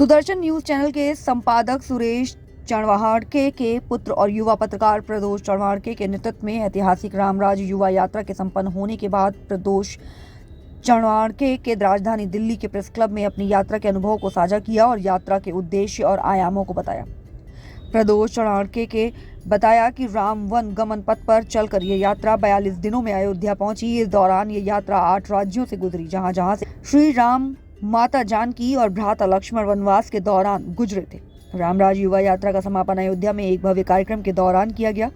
Sudarshan news channel के संपादक सुरेश चणवाड़के के पुत्र और युवा पत्रकार प्रदोष चणवाड़के के नेतृत्व में ऐतिहासिक रामराज युवा यात्रा के संपन्न होने के बाद प्रदोष चणवाड़के के राजधानी दिल्ली के प्रेस क्लब में अपनी यात्रा के अनुभव को साझा किया और यात्रा के उद्देश्य और आयामों को बताया। प्रदोष चणवाड़के के बताया कि राम वन गमन पथ पर चलकर ये यात्रा 42 दिनों में अयोध्या पहुंची। इस दौरान ये यात्रा 8 राज्यों से गुजरी, जहां से श्री राम, माता जानकी और भ्राता लक्ष्मण वनवास के दौरान गुजरे थे। रामराज युवा यात्रा का समापन अयोध्या में एक भव्य कार्यक्रम के दौरान किया गया।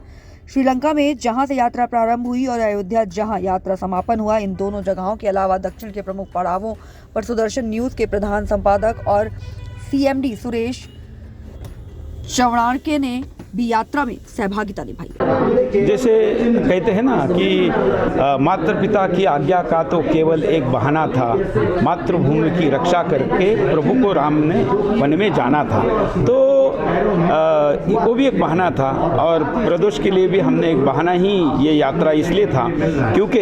श्रीलंका में जहां से यात्रा प्रारंभ हुई और अयोध्या जहां यात्रा समापन हुआ, इन दोनों जगहों के अलावा दक्षिण के प्रमुख पड़ावों पर सुदर्शन न्यूज के प्रधान संपादक और सीएमडी सुरेश चणवाड़के ने भी यात्रा में सहभागिता निभाई। जैसे कहते हैं ना कि माता पिता की आज्ञा का तो केवल एक बहाना था, मातृभूमि की रक्षा करके प्रभु को राम ने वन में जाना था, तो वो भी एक बहाना था। और प्रदोष के लिए भी हमने एक बहाना ही ये यात्रा इसलिए था क्योंकि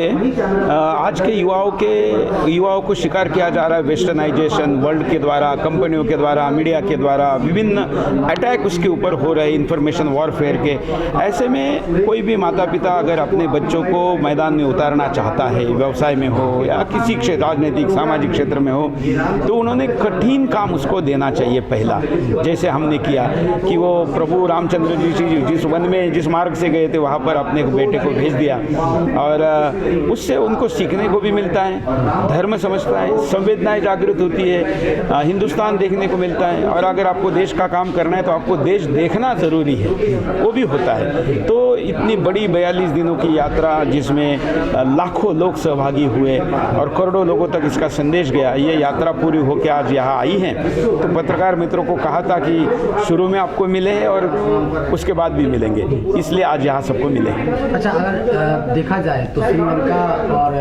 आज के युवाओं को शिकार किया जा रहा है वेस्टर्नाइजेशन, वर्ल्ड के द्वारा, कंपनियों के द्वारा, मीडिया के द्वारा विभिन्न अटैक उसके ऊपर हो रहे, इंफॉर्मेशन वॉरफेयर के। ऐसे में कोई भी माता पिता अगर अपने बच्चों को मैदान में उतारना चाहता है, व्यवसाय में हो या किसी क्षेत्र, राजनीतिक सामाजिक क्षेत्र में हो, तो उन्होंने कठिन काम उसको देना चाहिए पहला। जैसे हमने किया कि वो प्रभु रामचंद्र जी जिस वन में जिस मार्ग से गए थे वहाँ पर अपने बेटे को भेज दिया, और उससे उनको सीखने को भी मिलता है, धर्म समझता है, संवेदनाएं जागृत होती है, हिंदुस्तान देखने को मिलता है। और अगर आपको देश का काम करना है तो आपको देश देखना ज़रूरी है, वो भी होता है। तो इतनी बड़ी 42 दिनों की यात्रा जिसमें लाखों लोग सहभागी हुए और करोड़ों लोगों तक इसका संदेश गया, ये यात्रा पूरी होकर आज यहाँ आई है। तो पत्रकार मित्रों को कहा था कि शुरू में आपको मिले और उसके बाद भी मिलेंगे, इसलिए आज यहाँ सबको मिले। अच्छा, अगर देखा जाए तो श्रीलंका और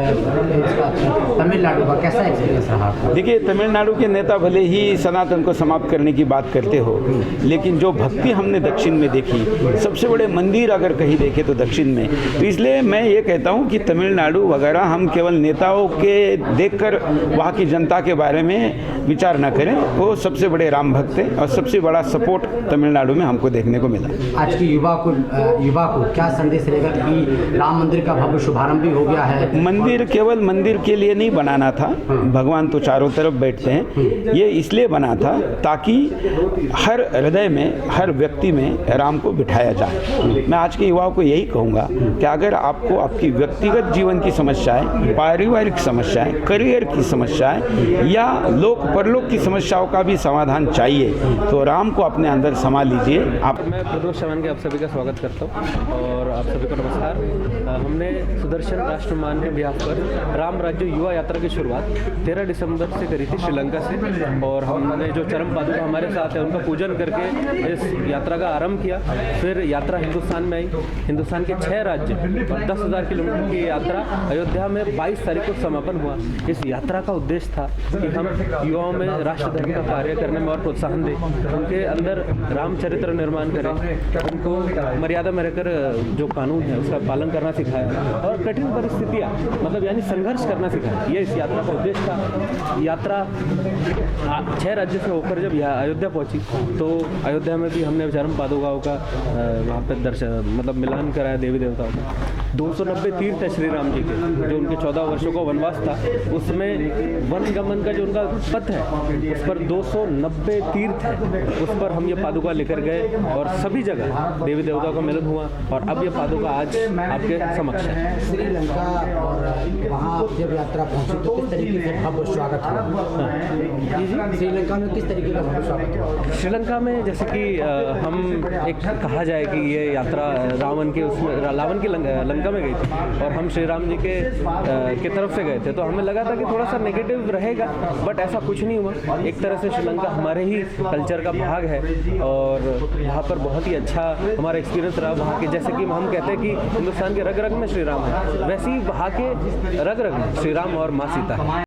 तमिलनाडु का कैसा एक्सपीरियंस रहा? देखिए, तमिलनाडु के नेता भले ही सनातन को समाप्त करने की बात करते हो, लेकिन जो भक्ति हमने दक्षिण में देखी, सबसे बड़े मंदिर अगर कहीं देखे तो दक्षिण में। तो इसलिए मैं ये कहता हूँ कि तमिलनाडु वगैरह हम केवल नेताओं के देखकर वहाँ की जनता के बारे में विचार न करें। वो सबसे बड़े राम भक्त हैं और सबसे बड़ा सपोर्ट तमिलनाडु में हमको देखने को मिला। आज की युवा को क्या संदेश रहेगा कि राम मंदिर का भव्य शुभारंभ भी हो गया है? मंदिर केवल मंदिर के लिए नहीं बनाना था, भगवान तो चारों तरफ बैठते हैं। ये इसलिए बना था ताकि हर हृदय में, हर व्यक्ति में राम को बिठाया जाए। मैं आज के युवाओं को यही कहूँगा कि अगर आपको आपकी व्यक्तिगत जीवन की समस्याएं, पारिवारिक समस्याएं, करियर की समस्याएं या लोक परलोक की समस्याओं का भी समाधान चाहिए, तो राम को अपने अंदर समा लीजिए। मैं प्रदोष चणवाड़के आप सभी का स्वागत करता हूँ और आप सभी को नमस्कार। हमने सुदर्शन राष्ट्रमान के बिहाफ पर राम राज्य युवा यात्रा की शुरुआत 13 दिसंबर से करी थी श्रीलंका से, और हमने जो चरम पादुका हमारे साथ है उनका पूजन करके इस यात्रा का आरंभ किया। फिर यात्रा हिंदुस्तान में आई। हिंदुस्तान के 6 राज्य और 10,000 किलोमीटर की यात्रा अयोध्या में 22 तारीख को समापन हुआ। इस यात्रा का उद्देश्य था कि हम युवाओं में राष्ट्र धर्म का कार्य करने में और प्रोत्साहन दें, उनके अंदर रामचरित्र निर्माण करें, उनको मर्यादा में रहकर जो कानून है उसका पालन करना सिखाया और कठिन परिस्थितियाँ मतलब यानी संघर्ष करना सिखाया। ये इस यात्रा का उद्देश्य था। यात्रा 6 राज्य से होकर जब अयोध्या पहुंची तो अयोध्या में भी हमने चरम पादुकाओं का वहाँ पर दर्शन मतलब मिलान कराया देवी देवताओं का। 290 तीर्थ है श्री राम जी के, जो उनके 14 वर्षों का वनवास था, उसमें वन गमन का जो उनका पथ है उस पर 290 तीर्थ है, उस पर हम ये पादुका लेकर गए और सभी जगह देवी देवताओं का मिलन हुआ और अब ये पादुका आज आपके समक्ष है। श्रीलंका और वहाँ जब यात्रा पहुँची तो किस तरीके से भव्य स्वागत हुआ? जी, श्रीलंका में किस तरीके का भव्य स्वागत हुआ? श्रीलंका में जैसे कि हम एक कहा जाए कि ये यात्रा रावण की लंका में गई थी और हम श्री राम जी के तरफ से गए थे, तो हमें लगा था कि थोड़ा सा नेगेटिव रहेगा, बट ऐसा कुछ नहीं हुआ। एक तरह से श्रीलंका हमारे ही कल्चर का भाग है और वहाँ पर बहुत ही अच्छा हमारा एक्सपीरियंस रहा। वहाँ के जैसे कि हम कहते हैं कि हिंदुस्तान के रग रग में श्री राम है, वैसे ही वहाँ के रग रग में श्री राम और माँ सीता है।